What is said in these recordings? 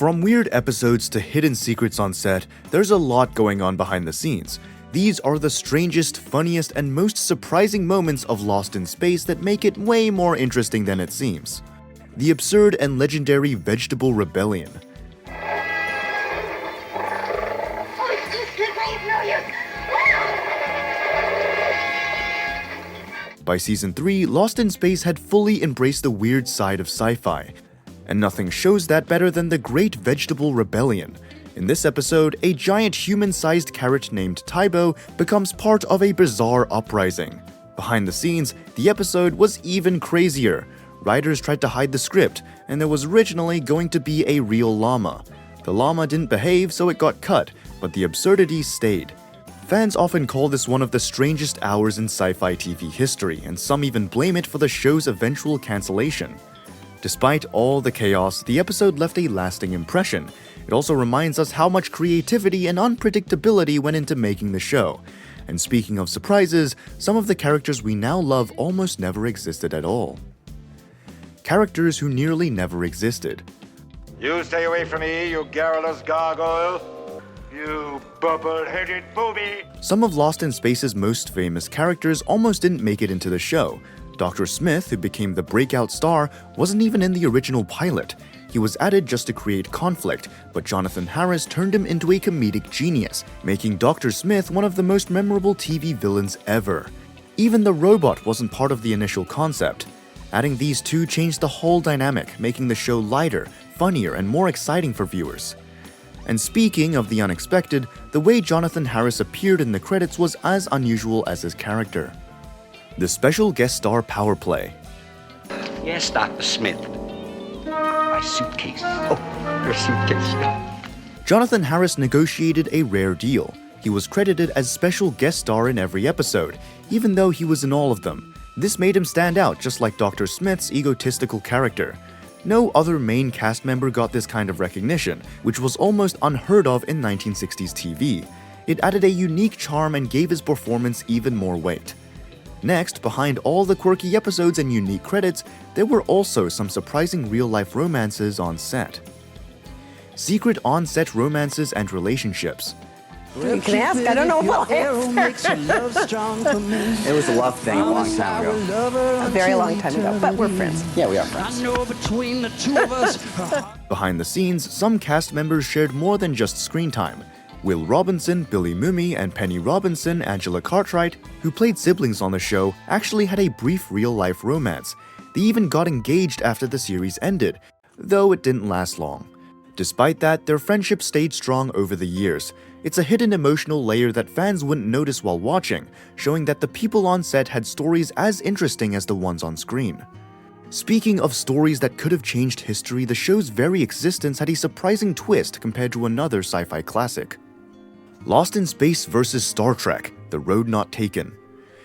From weird episodes to hidden secrets on set, there's a lot going on behind the scenes. These are the strangest, funniest, and most surprising moments of Lost in Space that make it way more interesting than it seems. The absurd and legendary Vegetable Rebellion. By season 3, Lost in Space had fully embraced the weird side of sci-fi. And nothing shows that better than the Great Vegetable Rebellion. In this episode, a giant human-sized carrot named Tybo becomes part of a bizarre uprising. Behind the scenes, the episode was even crazier. Writers tried to hide the script, and there was originally going to be a real llama. The llama didn't behave, so it got cut, but the absurdity stayed. Fans often call this one of the strangest hours in sci-fi TV history, and some even blame it for the show's eventual cancellation. Despite all the chaos, the episode left a lasting impression. It also reminds us how much creativity and unpredictability went into making the show. And speaking of surprises, some of the characters we now love almost never existed at all. Characters who nearly never existed. You stay away from me, you garrulous gargoyle. You bubble-headed booby! Some of Lost in Space's most famous characters almost didn't make it into the show. Dr. Smith, who became the breakout star, wasn't even in the original pilot. He was added just to create conflict, but Jonathan Harris turned him into a comedic genius, making Dr. Smith one of the most memorable TV villains ever. Even the robot wasn't part of the initial concept. Adding these two changed the whole dynamic, making the show lighter, funnier, and more exciting for viewers. And speaking of the unexpected, the way Jonathan Harris appeared in the credits was as unusual as his character. The special guest star power play. Yes, Dr. Smith. My suitcase. Oh, your suitcase. Jonathan Harris negotiated a rare deal. He was credited as special guest star in every episode, even though he was in all of them. This made him stand out, just like Dr. Smith's egotistical character. No other main cast member got this kind of recognition, which was almost unheard of in 1960s TV. It added a unique charm and gave his performance even more weight. Next, behind all the quirky episodes and unique credits, there were also some surprising real-life romances on set. Secret on-set romances and relationships. You can ask, I don't know what answer. It was a love thing a long time ago. A very long time ago, but we're friends. Yeah, we are friends. Behind the scenes, some cast members shared more than just screen time. Will Robinson, Billy Mumy, and Penny Robinson, Angela Cartwright, who played siblings on the show, actually had a brief real-life romance. They even got engaged after the series ended, though it didn't last long. Despite that, their friendship stayed strong over the years. It's a hidden emotional layer that fans wouldn't notice while watching, showing that the people on set had stories as interesting as the ones on screen. Speaking of stories that could have changed history, the show's very existence had a surprising twist compared to another sci-fi classic. Lost in Space vs. Star Trek: The Road Not Taken.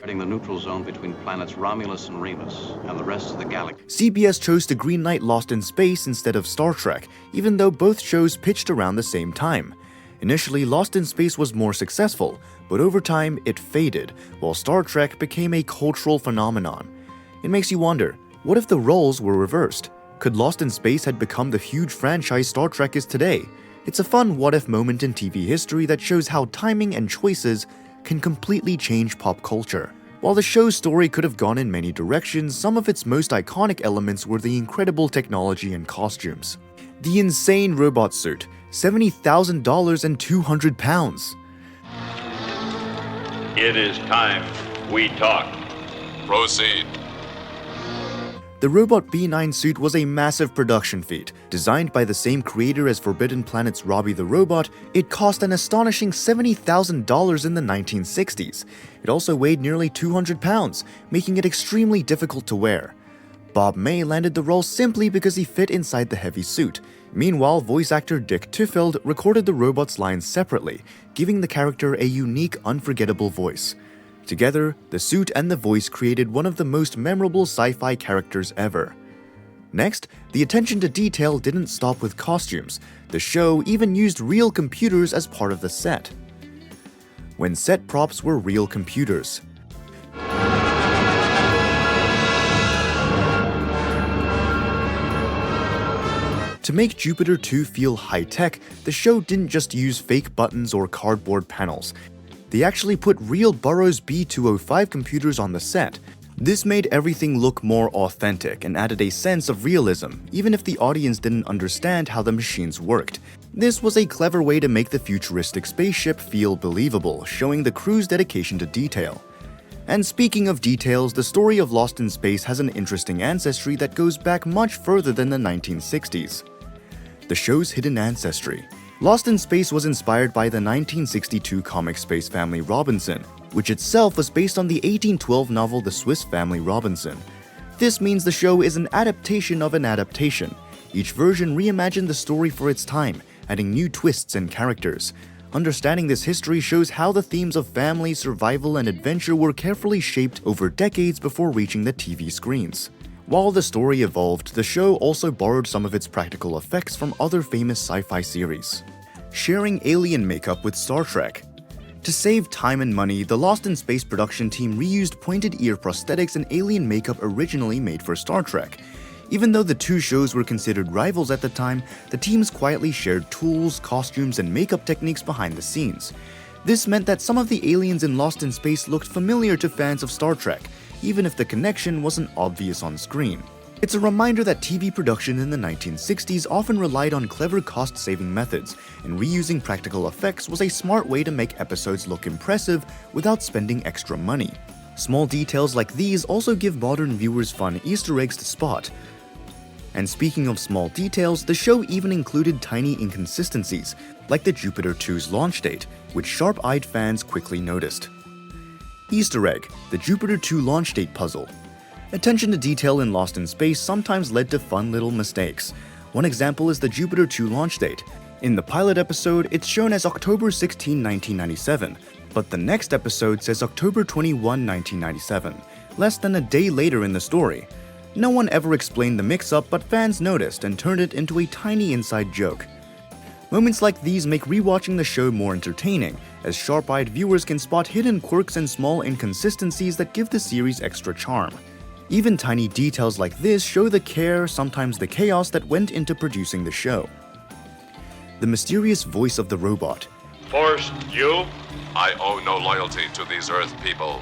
The neutral zone between planets Romulus and Remus and the rest of the galaxy. CBS chose to greenlight Lost in Space instead of Star Trek, even though both shows pitched around the same time. Initially, Lost in Space was more successful, but over time it faded, while Star Trek became a cultural phenomenon. It makes you wonder, what if the roles were reversed? Could Lost in Space had become the huge franchise Star Trek is today? It's a fun what-if moment in TV history that shows how timing and choices can completely change pop culture. While the show's story could have gone in many directions, some of its most iconic elements were the incredible technology and costumes. The insane robot suit, $70,000 and 200 pounds. It is time we talk. Proceed. The Robot B9 suit was a massive production feat. Designed by the same creator as Forbidden Planet's Robbie the Robot, it cost an astonishing $70,000 in the 1960s. It also weighed nearly 200 pounds, making it extremely difficult to wear. Bob May landed the role simply because he fit inside the heavy suit. Meanwhile, voice actor Dick Tufeld recorded the robot's lines separately, giving the character a unique, unforgettable voice. Together, the suit and the voice created one of the most memorable sci-fi characters ever. Next, the attention to detail didn't stop with costumes. The show even used real computers as part of the set. When set props were real computers. To make Jupiter 2 feel high-tech, the show didn't just use fake buttons or cardboard panels. They actually put real Burroughs B205 computers on the set. This made everything look more authentic and added a sense of realism, even if the audience didn't understand how the machines worked. This was a clever way to make the futuristic spaceship feel believable, showing the crew's dedication to detail. And speaking of details, the story of Lost in Space has an interesting ancestry that goes back much further than the 1960s. The show's hidden ancestry. Lost in Space was inspired by the 1962 comic Space Family Robinson, which itself was based on the 1812 novel The Swiss Family Robinson. This means the show is an adaptation of an adaptation. Each version reimagined the story for its time, adding new twists and characters. Understanding this history shows how the themes of family, survival, and adventure were carefully shaped over decades before reaching the TV screens. While the story evolved, the show also borrowed some of its practical effects from other famous sci-fi series. Sharing alien makeup with Star Trek. To save time and money, the Lost in Space production team reused pointed ear prosthetics and alien makeup originally made for Star Trek. Even though the two shows were considered rivals at the time, the teams quietly shared tools, costumes, and makeup techniques behind the scenes. This meant that some of the aliens in Lost in Space looked familiar to fans of Star Trek, even if the connection wasn't obvious on screen. It's a reminder that TV production in the 1960s often relied on clever cost-saving methods, and reusing practical effects was a smart way to make episodes look impressive without spending extra money. Small details like these also give modern viewers fun Easter eggs to spot. And speaking of small details, the show even included tiny inconsistencies, like the Jupiter 2's launch date, which sharp-eyed fans quickly noticed. Easter egg, the Jupiter 2 launch date puzzle. Attention to detail in Lost in Space sometimes led to fun little mistakes. One example is the Jupiter 2 launch date. In the pilot episode, it's shown as October 16, 1997, but the next episode says October 21, 1997, less than a day later in the story. No one ever explained the mix-up, but fans noticed and turned it into a tiny inside joke. Moments like these make rewatching the show more entertaining, as sharp-eyed viewers can spot hidden quirks and small inconsistencies that give the series extra charm. Even tiny details like this show the care, sometimes the chaos, that went into producing the show. The mysterious voice of the robot. First, you? I owe no loyalty to these Earth people.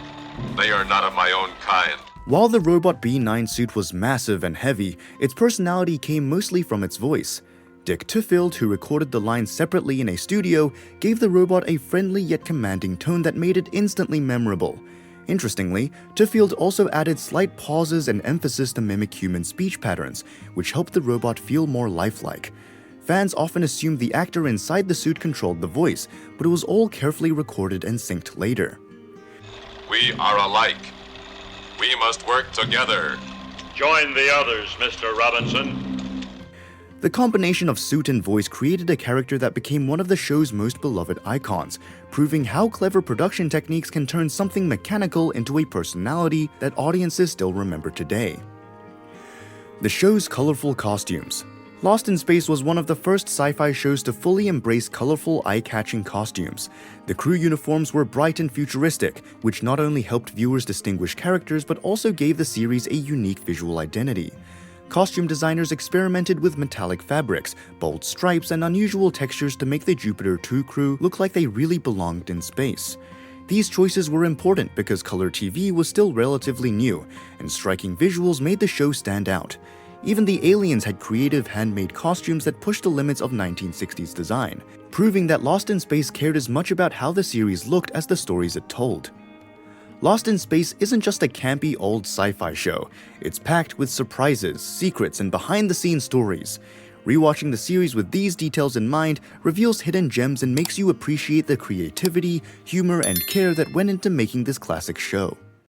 They are not of my own kind. While the Robot B9 suit was massive and heavy, its personality came mostly from its voice. Dick Tuffield, who recorded the lines separately in a studio, gave the robot a friendly yet commanding tone that made it instantly memorable. Interestingly, Tuffield also added slight pauses and emphasis to mimic human speech patterns, which helped the robot feel more lifelike. Fans often assumed the actor inside the suit controlled the voice, but it was all carefully recorded and synced later. We are alike. We must work together. Join the others, Mr. Robinson. The combination of suit and voice created a character that became one of the show's most beloved icons, proving how clever production techniques can turn something mechanical into a personality that audiences still remember today. The show's colorful costumes. Lost in Space was one of the first sci-fi shows to fully embrace colorful, eye-catching costumes. The crew uniforms were bright and futuristic, which not only helped viewers distinguish characters but also gave the series a unique visual identity. Costume designers experimented with metallic fabrics, bold stripes, and unusual textures to make the Jupiter 2 crew look like they really belonged in space. These choices were important because color TV was still relatively new, and striking visuals made the show stand out. Even the aliens had creative handmade costumes that pushed the limits of 1960s design, proving that Lost in Space cared as much about how the series looked as the stories it told. Lost in Space isn't just a campy old sci-fi show, it's packed with surprises, secrets, and behind-the-scenes stories. Rewatching the series with these details in mind reveals hidden gems and makes you appreciate the creativity, humor, and care that went into making this classic show.